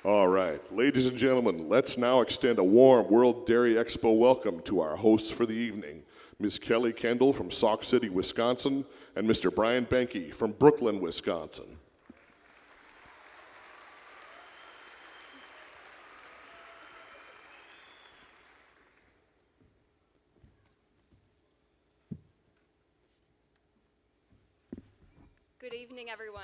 All right, ladies and gentlemen, let's now extend a warm World Dairy Expo welcome to our hosts for the evening, Ms. Kelly Kendall from Sauk City, Wisconsin, and Mr. Brian Benke from Brooklyn, Wisconsin. Good evening, everyone.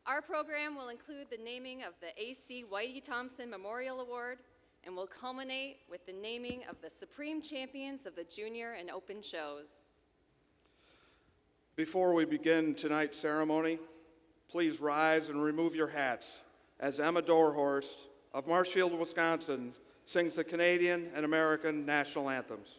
Our program will include the naming of the A.C. Whitey Thompson Memorial Award and will culminate with the naming of the Supreme Champions of the Junior and Open shows. Before we begin tonight's ceremony, please rise and remove your hats as Emma Dorhorst of Marshfield, Wisconsin sings the Canadian and American national anthems.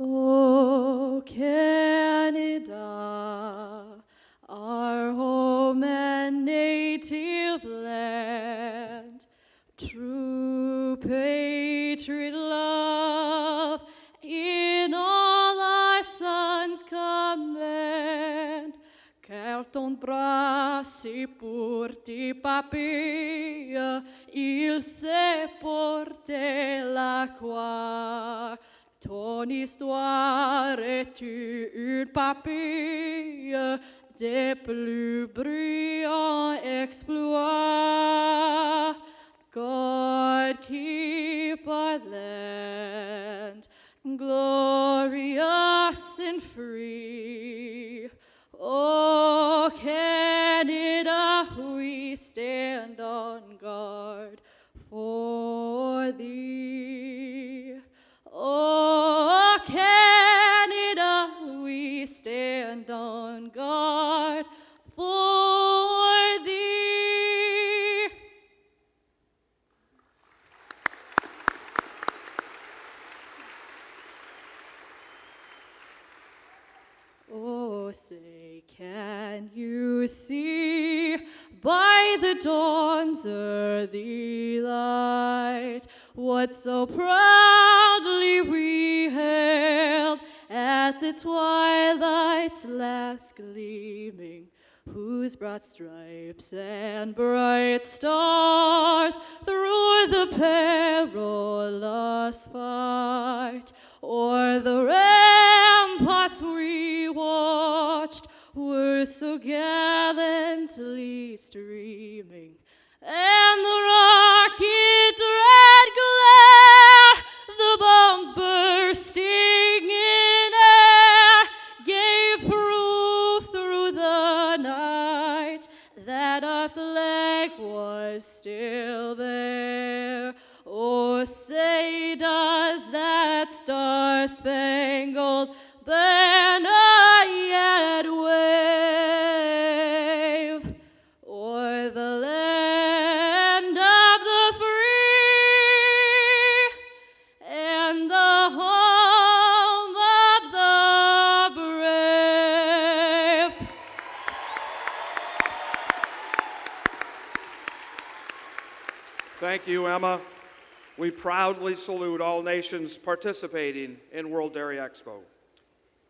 Oh, Canada, our home and native land, true patriot love in all our sons command. Car ton bras si pour tes papilles, il sait porter la croix. Ton histoire est une papille des plus brillants exploits. God keep our land glorious and free. Oh, Canada, we stand on guard for thee. Oh, Canada, we stand on guard for thee. Oh, say, can you see by the dawn's early light what so proudly we hailed at the twilight's last gleaming, whose broad stripes and bright stars through the perilous fight o'er the ramparts we watched were so gallantly streaming, and the rocket's red glare, the bombs bursting in air, gave proof through the night that our flag was still there. Oh, say does that star-spangled banner yet wave o'er the land of the free and the home of the brave? Thank you, Emma. We proudly salute all nations participating in World Dairy Expo.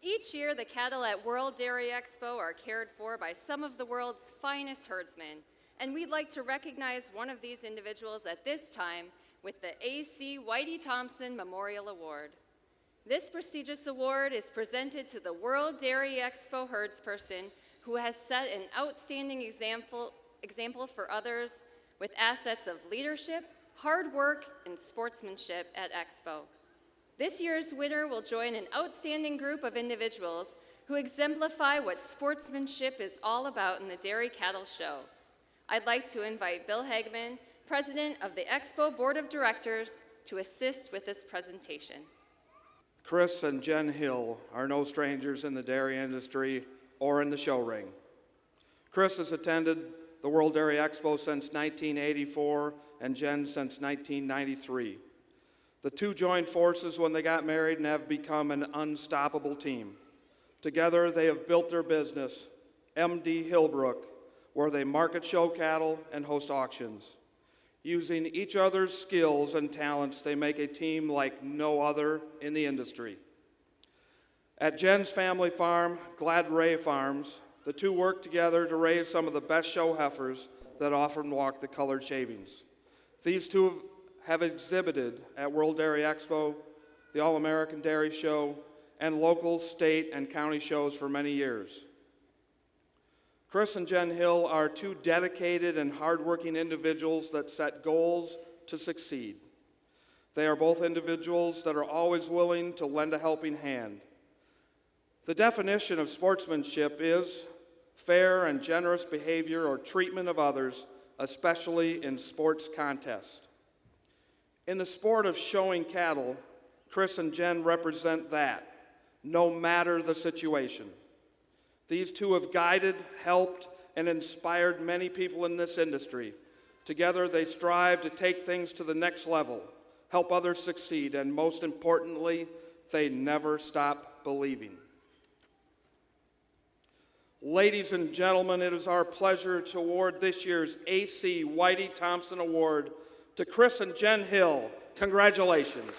Each year, the cattle at World Dairy Expo are cared for by some of the world's finest herdsmen, and we'd like to recognize one of these individuals at this time with the A.C. Whitey Thompson Memorial Award. This prestigious award is presented to the World Dairy Expo herdsperson who has set an outstanding example for others with assets of leadership, hard work, and sportsmanship at Expo. This year's winner will join an outstanding group of individuals who exemplify what sportsmanship is all about in the Dairy Cattle Show. I'd like to invite Bill Hagman, President of the Expo Board of Directors, to assist with this presentation. Chris and Jen Hill are no strangers in the dairy industry or in the show ring. Chris has attended the World Dairy Expo since 1984 and Jen since 1993. The two joined forces when they got married and have become an unstoppable team. Together, they have built their business, MD Hillbrook, where they market show cattle and host auctions. Using each other's skills and talents, they make a team like no other in the industry. At Jen's family farm, Glad Ray Farms, the two work together to raise some of the best show heifers that often walk the colored shavings. These two have exhibited at World Dairy Expo, the All-American Dairy Show, and local, state, and county shows for many years. Chris and Jen Hill are two dedicated and hardworking individuals that set goals to succeed. They are both individuals that are always willing to lend a helping hand. The definition of sportsmanship is fair and generous behavior or treatment of others, especially in sports contests. In the sport of showing cattle, Chris and Jen represent that, no matter the situation. These two have guided, helped, and inspired many people in this industry. Together, they strive to take things to the next level, help others succeed, and most importantly, they never stop believing. Ladies and gentlemen, it is our pleasure to award this year's A.C. Whitey Thompson Award to Chris and Jen Hill. Congratulations.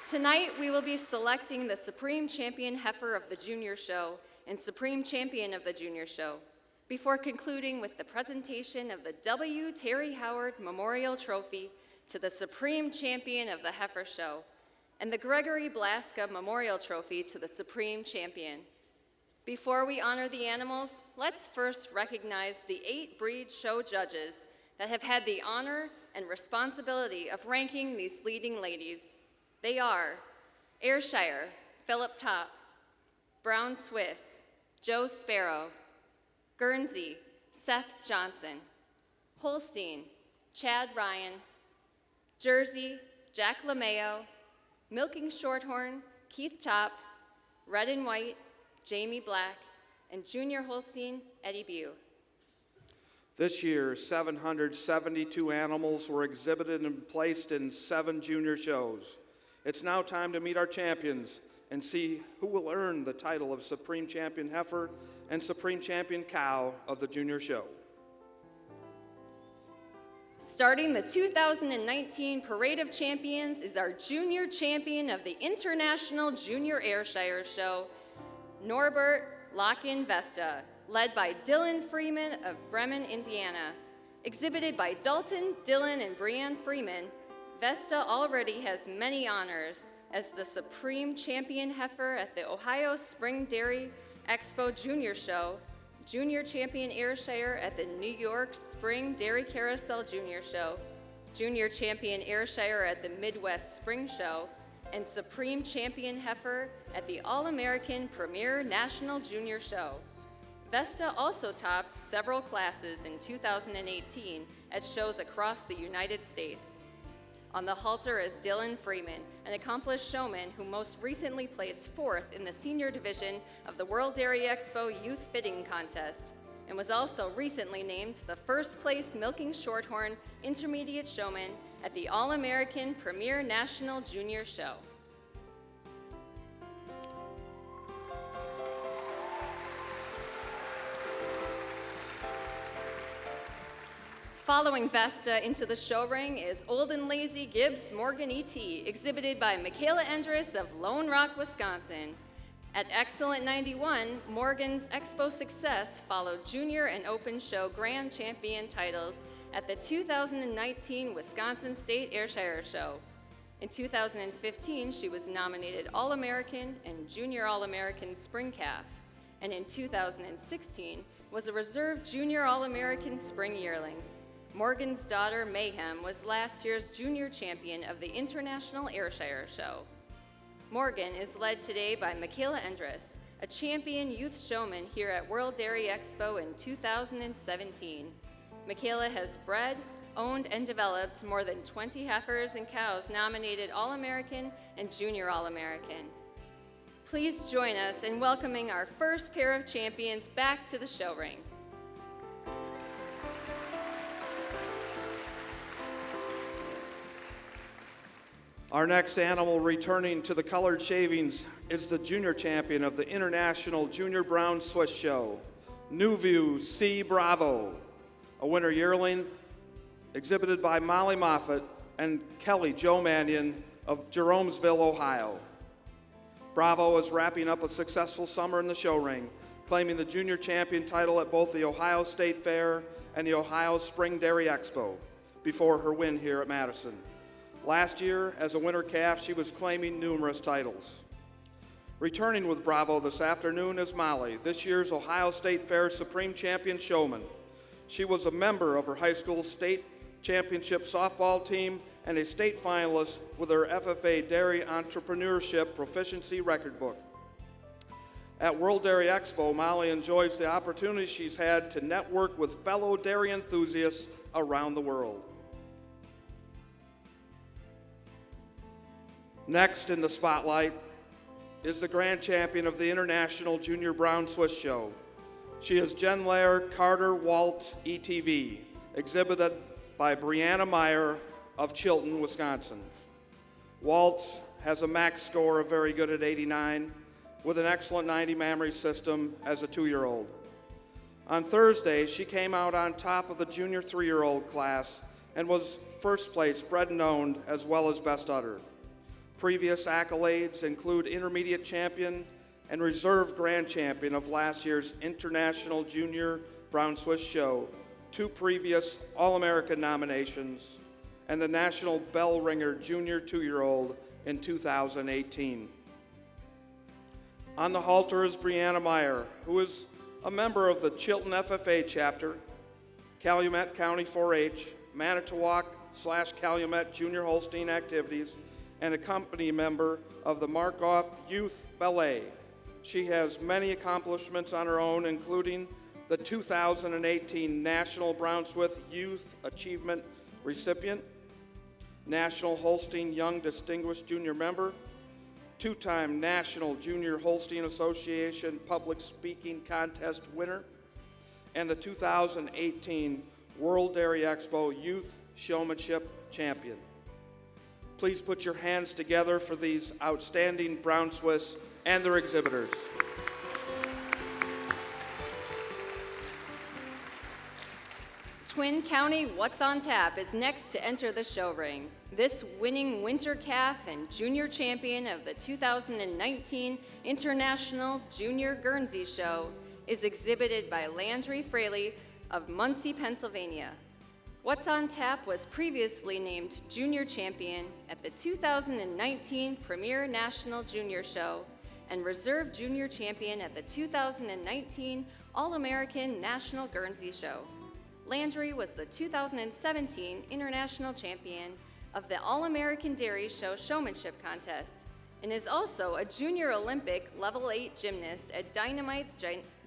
Tonight, we will be selecting the Supreme Champion Heifer of the Junior Show and Supreme Champion of the Junior Show, before concluding with the presentation of the W. Terry Howard Memorial Trophy to the Supreme Champion of the Heifer Show, and the Gregory Blaska Memorial Trophy to the Supreme Champion. Before we honor the animals, let's first recognize the 8 breed show judges that have had the honor and responsibility of ranking these leading ladies. They are Ayrshire, Philip Top, Brown Swiss, Joe Sparrow, Guernsey, Seth Johnson, Holstein, Chad Ryan, Jersey, Jack LeMayo, Milking Shorthorn, Keith Top, Red and White, Jamie Black, and Junior Holstein, Eddie Bew. This year, 772 animals were exhibited and placed in 7 junior shows. It's now time to meet our champions and see who will earn the title of Supreme Champion Heifer and Supreme Champion Cow of the Junior Show. Starting the 2019 Parade of Champions is our Junior Champion of the International Junior Ayrshire Show, NOR-BERT LOCHIN VESTA, led by Dylan Freeman of Bremen, Indiana. Exhibited by Dalton, Dylan, and Brianne Freeman, VESTA already has many honors as the Supreme Champion Heifer at the Ohio Spring Dairy Expo Junior Show, Junior Champion Ayrshire at the New York Spring Dairy Carousel Junior Show, Junior Champion Ayrshire at the Midwest Spring Show, and Supreme Champion Heifer at the All-American Premier National Junior Show. VESTA also topped several classes in 2018 at shows across the United States. On the halter is Dylan Freeman, an accomplished showman who most recently placed 4th in the senior division of the World Dairy Expo Youth Fitting Contest, and was also recently named the first place Milking Shorthorn Intermediate Showman at the All-American Premier National Junior Show. Following VESTA into the show ring is Old and Lazy GIBBS Morgan ET, exhibited by Michaela Endress of Lone Rock, Wisconsin. At Excellent 91, Morgan's Expo success followed Junior and Open Show Grand Champion titles at the 2019 Wisconsin State Ayrshire Show. In 2015, she was nominated All-American and Junior All-American Spring Calf, and in 2016 was a reserve Junior All-American Spring Yearling. Morgan's daughter, Mayhem, was last year's junior champion of the International Ayrshire Show. Morgan is led today by Michaela Endress, a champion youth showman here at World Dairy Expo in 2017. Michaela has bred, owned, and developed more than 20 heifers and cows nominated All-American and Junior All-American. Please join us in welcoming our first pair of champions back to the show ring. Our next animal returning to the colored shavings is the junior champion of the International Junior Brown Swiss Show, New View C. Bravo, a winter yearling exhibited by Molly Moffett and Kelly Jo Mannion of Jeromesville, Ohio. Bravo is wrapping up a successful summer in the show ring, claiming the junior champion title at both the Ohio State Fair and the Ohio Spring Dairy Expo before her win here at Madison. Last year, as a winter calf, she was claiming numerous titles. Returning with Bravo this afternoon is Molly, this year's Ohio State Fair Supreme Champion Showman. She was a member of her high school state championship softball team and a state finalist with her FFA Dairy Entrepreneurship Proficiency Record Book. At World Dairy Expo, Molly enjoys the opportunity she's had to network with fellow dairy enthusiasts around the world. Next in the spotlight is the grand champion of the International Junior Brown Swiss Show. She is Jen Lair Carter Waltz ETV, exhibited by Brianna Meyer of Chilton, Wisconsin. Waltz has a max score of very good at 89, with an excellent 90 mammary system as a 2-year-old. On Thursday, she came out on top of the junior 3-year-old class and was first place bred and owned as well as best udder. Previous accolades include intermediate champion and reserve grand champion of last year's International Junior Brown Swiss Show, 2 previous All-American nominations, and the National Bell Ringer Junior 2-year-old in 2018. On the halter is Brianna Meyer, who is a member of the Chilton FFA chapter, Calumet County 4-H, Manitowoc/Calumet Junior Holstein activities, and a company member of the Markoff Youth Ballet. She has many accomplishments on her own, including the 2018 National Brown Swiss Youth Achievement recipient, National Holstein Young Distinguished Junior Member, 2-time National Junior Holstein Association Public Speaking Contest winner, and the 2018 World Dairy Expo Youth Showmanship Champion. Please put your hands together for these outstanding Brown Swiss and their exhibitors. Twin County What's on Tap is next to enter the show ring. This winning winter calf and junior champion of the 2019 International Junior Guernsey Show is exhibited by Landry Fraley of Muncie, Pennsylvania. What's on Tap was previously named Junior Champion at the 2019 Premier National Junior Show and Reserve Junior Champion at the 2019 All-American National Guernsey Show. Landry was the 2017 International Champion of the All-American Dairy Show Showmanship Contest and is also a Junior Olympic Level 8 gymnast at Dynamite's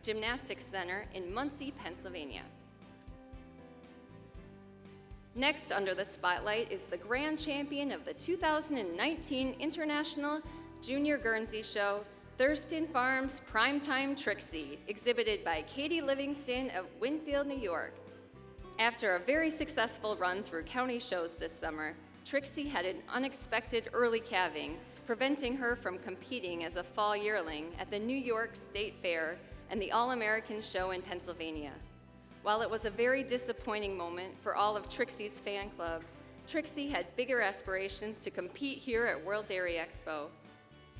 Gymnastics Center in Muncie, Pennsylvania. Next under the spotlight is the grand champion of the 2019 International Junior Guernsey Show, Thurston Farms Primetime Trixie, exhibited by Katie Livingston of Winfield, New York. After a very successful run through county shows this summer, Trixie had an unexpected early calving, preventing her from competing as a fall yearling at the New York State Fair and the All-American Show in Pennsylvania. While it was a very disappointing moment for all of Trixie's fan club, Trixie had bigger aspirations to compete here at World Dairy Expo.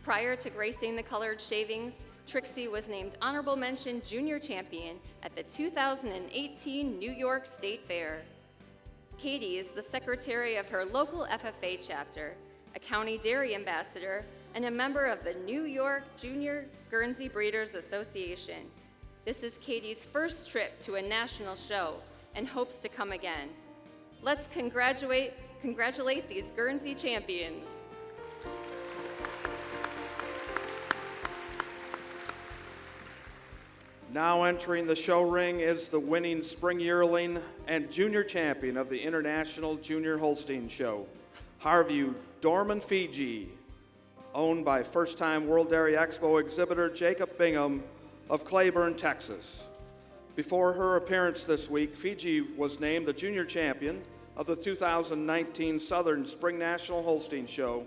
Prior to gracing the colored shavings, Trixie was named Honorable Mention Junior Champion at the 2018 New York State Fair. Katie is the secretary of her local FFA chapter, a county dairy ambassador, and a member of the New York Junior Guernsey Breeders Association. This is Katie's first trip to a national show and hopes to come again. Let's congratulate these Guernsey champions. Now entering the show ring is the winning spring yearling and junior champion of the International Junior Holstein Show, HARVUE DOORMAN FIJI, owned by first-time World Dairy Expo exhibitor Jacob Bingham of Claiborne, Texas. Before her appearance this week, Fiji was named the junior champion of the 2019 Southern Spring National Holstein Show,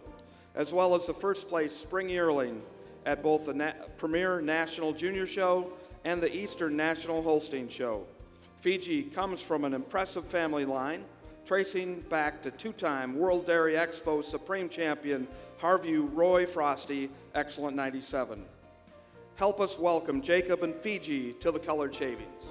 as well as the first-place spring yearling at both the Premier National Junior Show and the Eastern National Holstein Show. Fiji comes from an impressive family line, tracing back to two-time World Dairy Expo Supreme Champion HARVUE Roy Frosty, Excellent 97. Help us welcome Jacob and Fiji to the Colored Shavings.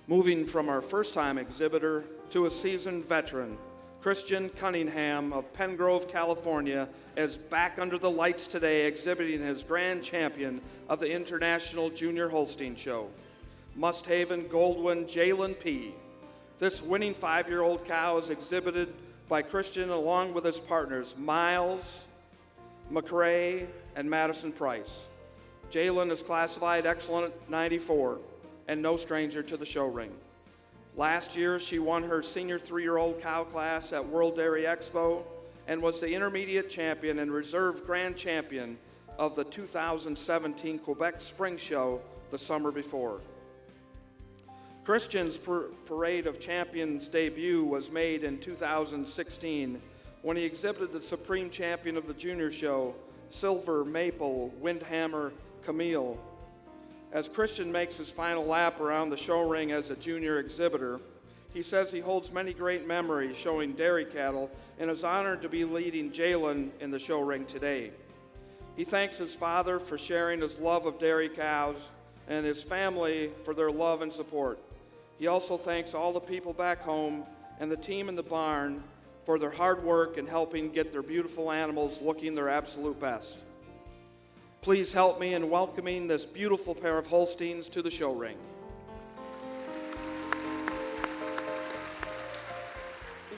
Moving from our first-time exhibitor to a seasoned veteran, Christian Cunningham of Pengrove, California, is back under the lights today exhibiting his grand champion of the International Junior Holstein Show, Musthaven Goldwyn Jalen P. This winning 5-year-old cow is exhibited by Christian along with his partners Miles, McRae, and Madison Price. Jalen is classified Excellent 94 and no stranger to the show ring. Last year, she won her senior 3-year-old cow class at World Dairy Expo and was the intermediate champion and reserve grand champion of the 2017 Quebec Spring Show the summer before. Christian's Parade of Champions debut was made in 2016 when he exhibited the Supreme Champion of the Junior Show, Silver Maple Windhammer Camille. As Christian makes his final lap around the show ring as a junior exhibitor, he says he holds many great memories showing dairy cattle and is honored to be leading Jalen in the show ring today. He thanks his father for sharing his love of dairy cows and his family for their love and support. He also thanks all the people back home and the team in the barn for their hard work in helping get their beautiful animals looking their absolute best. Please help me in welcoming this beautiful pair of Holsteins to the show ring.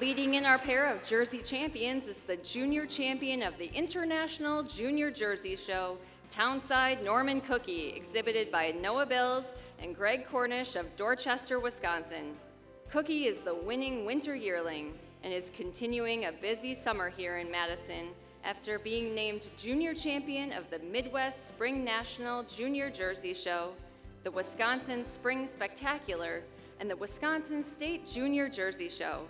Leading in our pair of Jersey champions is the junior champion of the International Junior Jersey Show, Townside Norman Cookie, exhibited by Noah Bills and Greg Cornish of Dorchester, Wisconsin. Cookie is the winning winter yearling and is continuing a busy summer here in Madison after being named junior champion of the Midwest Spring National Junior Jersey Show, the Wisconsin Spring Spectacular, and the Wisconsin State Junior Jersey Show.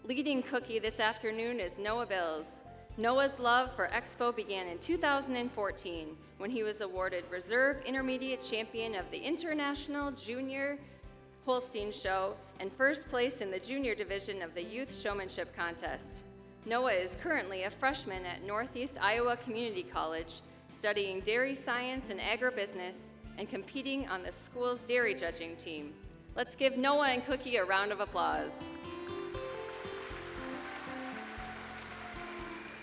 Leading Cookie this afternoon is Noah Bills. Noah's love for Expo began in 2014 when he was awarded Reserve Intermediate Champion of the International Junior Holstein Show and first place in the junior division of the Youth Showmanship Contest. Noah is currently a freshman at Northeast Iowa Community College, studying dairy science and agribusiness and competing on the school's dairy judging team. Let's give Noah and Cookie a round of applause.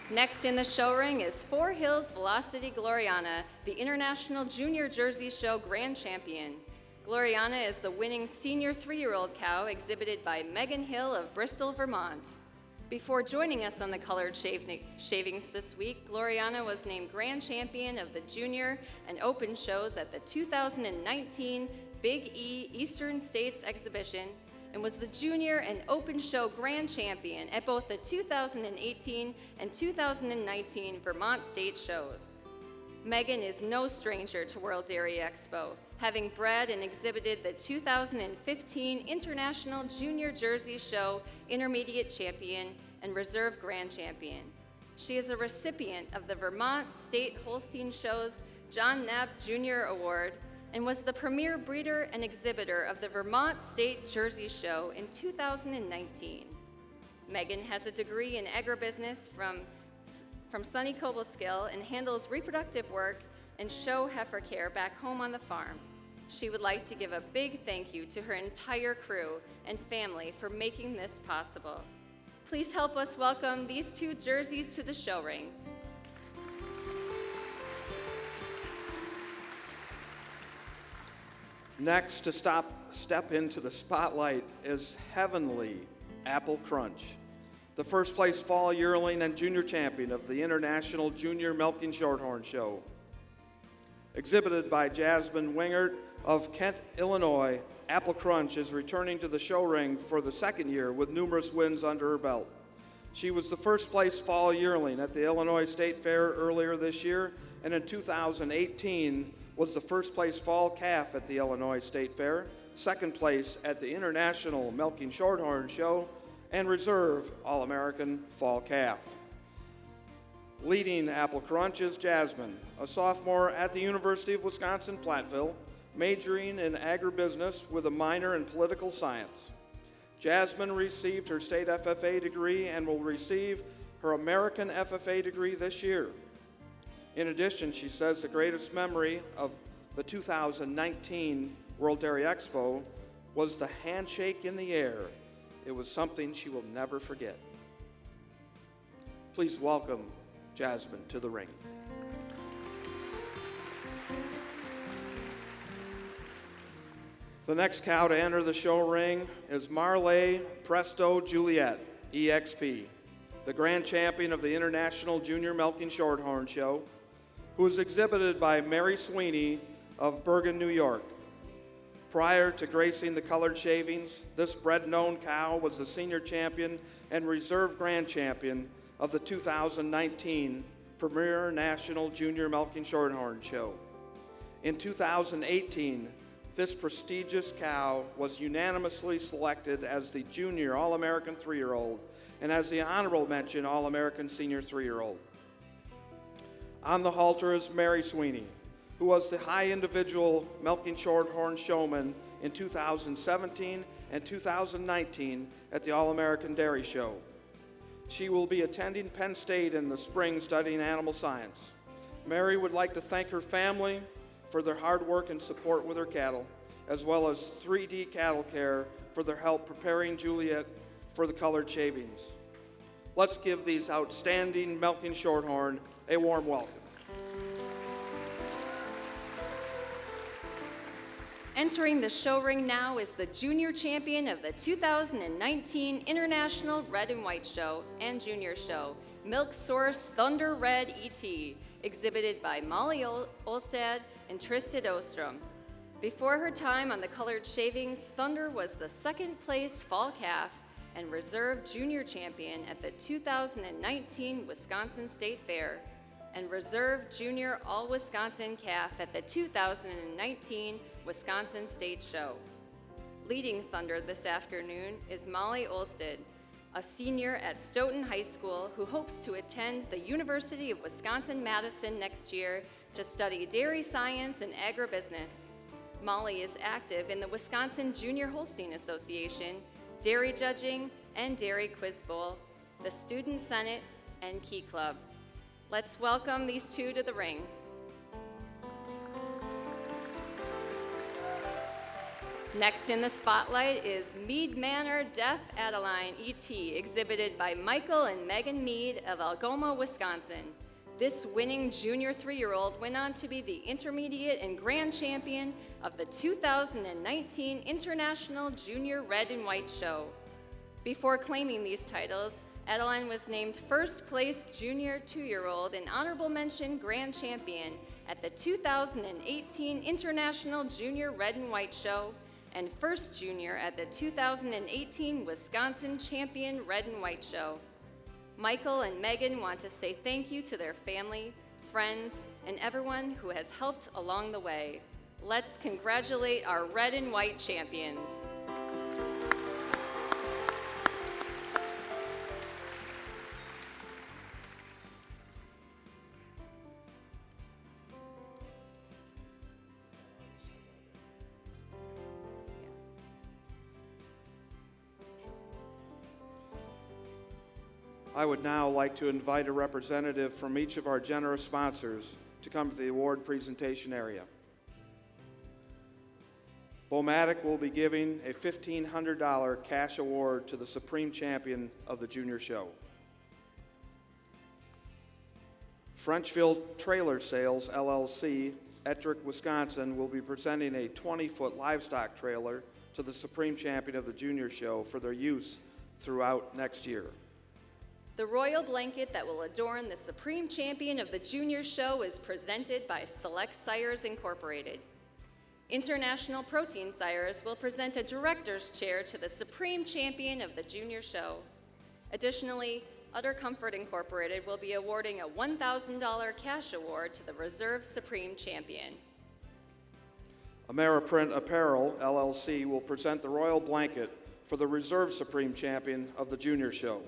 Next in the show ring is Four Hills Velocity Gloriana, the International Junior Jersey Show Grand Champion. Gloriana is the winning senior 3-year-old cow exhibited by Megan Hill of Bristol, Vermont. Before joining us on the Colored Shavings this week, Gloriana was named Grand Champion of the Junior and Open shows at the 2019 Big E Eastern States Exhibition and was the Junior and Open Show Grand Champion at both the 2018 and 2019 Vermont State shows. Megan is no stranger to World Dairy Expo, having bred and exhibited the 2015 International Junior Jersey Show Intermediate Champion and Reserve Grand Champion. She is a recipient of the Vermont State Holstein Show's John Knapp Jr. Award and was the premier breeder and exhibitor of the Vermont State Jersey Show in 2019. Megan has a degree in agribusiness from SUNY Cobleskill and handles reproductive work and show heifer care back home on the farm. She would like to give a big thank you to her entire crew and family for making this possible. Please help us welcome these two jerseys to the show ring. Next to step into the spotlight is Heavenly Apple Crunch, the first place fall yearling and junior champion of the International Junior Milking Shorthorn Show. Exhibited by Jasmine Wingert of Kent, Illinois, APPLECRUNCH is returning to the show ring for the second year with numerous wins under her belt. She was the first place fall yearling at the Illinois State Fair earlier this year, and in 2018 was the first place fall calf at the Illinois State Fair, second place at the International Milking Shorthorn Show, and reserve All-American fall calf. Leading APPLECRUNCH is Jasmine, a sophomore at the University of Wisconsin-Platteville, majoring in agribusiness with a minor in political science. Jasmine received her state FFA degree and will receive her American FFA degree this year. In addition, she says the greatest memory of the 2019 World Dairy Expo was the handshake in the air. It was something she will never forget. Please welcome Jasmine to the ring. The next cow to enter the show ring is MAR-LEIGH PRESTO JULIET-EXP, the grand champion of the International Junior Milking Shorthorn Show, who is exhibited by Mary Sweeney of Bergen, New York. Prior to gracing the colored shavings, this bred-known cow was the senior champion and reserve grand champion of the 2019 Premier National Junior Milking Shorthorn Show. In 2018, this prestigious cow was unanimously selected as the Junior All-American 3-year-old and as the honorable mention All-American Senior 3-year-old. On the halter is Mary Sweeney, who was the high individual milking shorthorn showman in 2017 and 2019 at the All-American Dairy Show. She will be attending Penn State in the spring studying animal science. Mary would like to thank her family for their hard work and support with her cattle, as well as 3D Cattle Care for their help preparing Juliet for the colored shavings. Let's give these outstanding milking shorthorn a warm welcome. Entering the show ring now is the junior champion of the 2019 International Red and White Show and Junior Show, MILKSOURCE Thunder Red ET, exhibited by Molly Olstad and Tristan Ostrom. Before her time on the colored shavings, Thunder was the second place fall calf and reserve junior champion at the 2019 Wisconsin State Fair, and reserve junior all-Wisconsin calf at the 2019 Wisconsin State Show. Leading Thunder this afternoon is Molly Olstad, a senior at Stoughton High School who hopes to attend the University of Wisconsin-Madison next year to study dairy science and agribusiness. Molly is active in the Wisconsin Junior Holstein Association, Dairy Judging, and Dairy Quiz Bowl, the Student Senate, and Key Club. Let's welcome these two to the ring. Next in the spotlight is Meade Manor Deaf Adeline ET, exhibited by Michael and Megan Meade of Algoma, Wisconsin. This winning junior 3-year-old went on to be the intermediate and grand champion of the 2019 International Junior Red and White Show. Before claiming these titles, Adeline was named first place junior 2-year-old and honorable mention grand champion at the 2018 International Junior Red and White Show, and first junior at the 2018 Wisconsin Champion Red and White Show. Michael and Megan want to say thank you to their family, friends, and everyone who has helped along the way. Let's congratulate our red and white champions. I would now like to invite a representative from each of our generous sponsors to come to the award presentation area. Bomatic will be giving a $1,500 cash award to the Supreme Champion of the Junior Show. Frenchville Trailer Sales, LLC, Ettrick, Wisconsin, will be presenting a 20-foot livestock trailer to the Supreme Champion of the Junior Show for their use throughout next year. The royal blanket that will adorn the Supreme Champion of the Junior Show is presented by Select Sires Incorporated. International Protein Sires will present a director's chair to the Supreme Champion of the Junior Show. Additionally, Utter Comfort Incorporated will be awarding a $1,000 cash award to the Reserve Supreme Champion. Ameriprint Apparel, LLC, will present the royal blanket for the Reserve Supreme Champion of the Junior Show.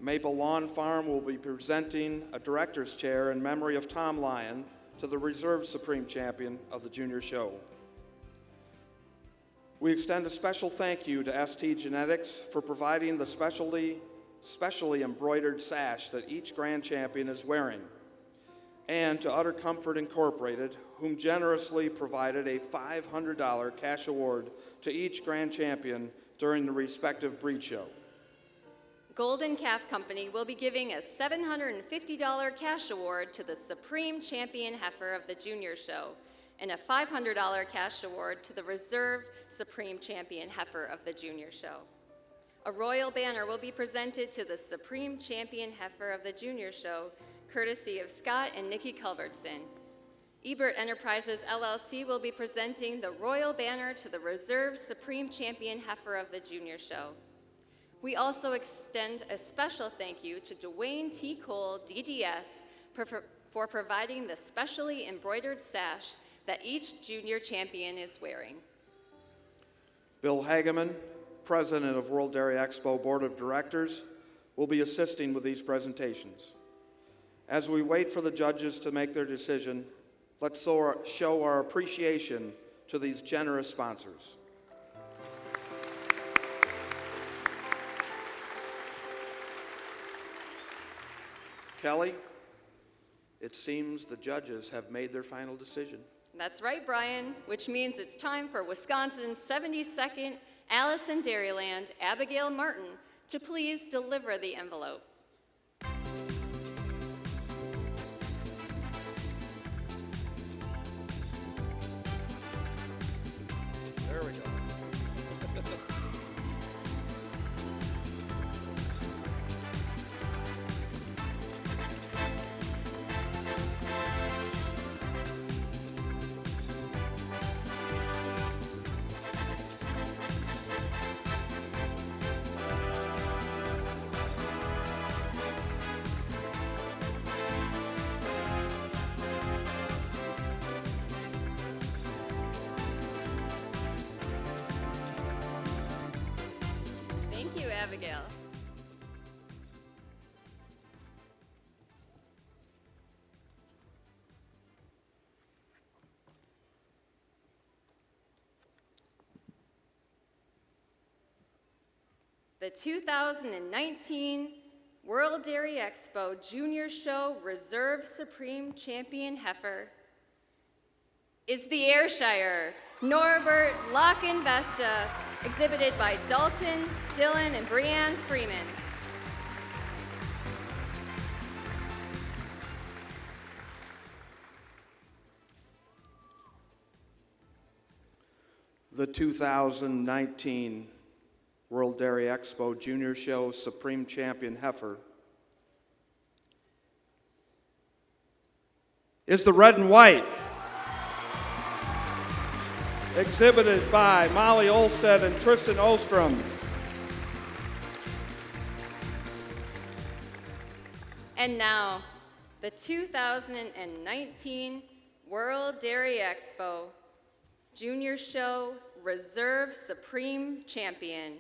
Maple Lawn Farm will be presenting a director's chair in memory of Tom Lyon to the Reserve Supreme Champion of the Junior Show. We extend a special thank you to ST Genetics for providing the specially embroidered sash that each Grand Champion is wearing, and to Utter Comfort Incorporated, whom generously provided a $500 cash award to each Grand Champion during the respective breed show. Golden Calf Company will be giving a $750 cash award to the Supreme Champion Heifer of the Junior Show and a $500 cash award to the Reserve Supreme Champion Heifer of the Junior Show. A royal banner will be presented to the Supreme Champion Heifer of the Junior Show, courtesy of Scott and Nikki Culbertson. Ebert Enterprises LLC will be presenting the royal banner to the Reserve Supreme Champion Heifer of the Junior Show. We also extend a special thank you to Dwayne T. Cole, DDS, for providing the specially embroidered sash that each junior champion is wearing. Bill Hageman, President of World Dairy Expo Board of Directors, will be assisting with these presentations. As we wait for the judges to make their decision, let's show our appreciation to these generous sponsors. Kelly, it seems the judges have made their final decision. That's right, Brian, which means it's time for Wisconsin's 72nd Allison Dairyland, Abigail Martin, to please deliver the envelope. There we go. Thank you, Abigail. The 2019 World Dairy Expo Junior Show Reserve Supreme Champion Heifer is the Ayrshire NOR-BERT LOCHIN VESTA, exhibited by Dalton, Dylan, and Brianne Freeman. The 2019 World Dairy Expo Junior Show Supreme Champion Heifer is the red and white, exhibited by Molly Olstead and Tristan Ostrom. And now, the 2019 World Dairy Expo Junior Show Reserve Supreme Champion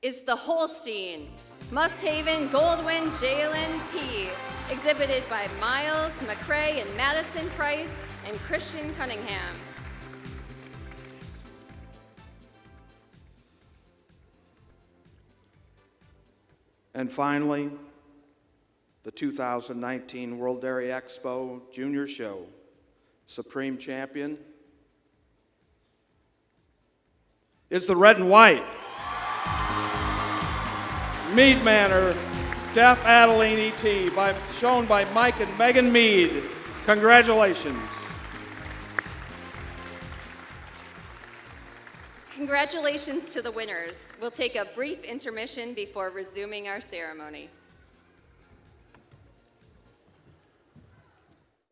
is the Holstein Musthaven Goldwyn Jalen P., exhibited by Miles McCrae and Madison Price and Christian Cunningham. And finally, the 2019 World Dairy Expo Junior Show Supreme Champion is the red and white Mead Manor Deaf Adeline E.T., shown by Mike and Megan Mead. Congratulations. Congratulations to the winners. We'll take a brief intermission before resuming our ceremony.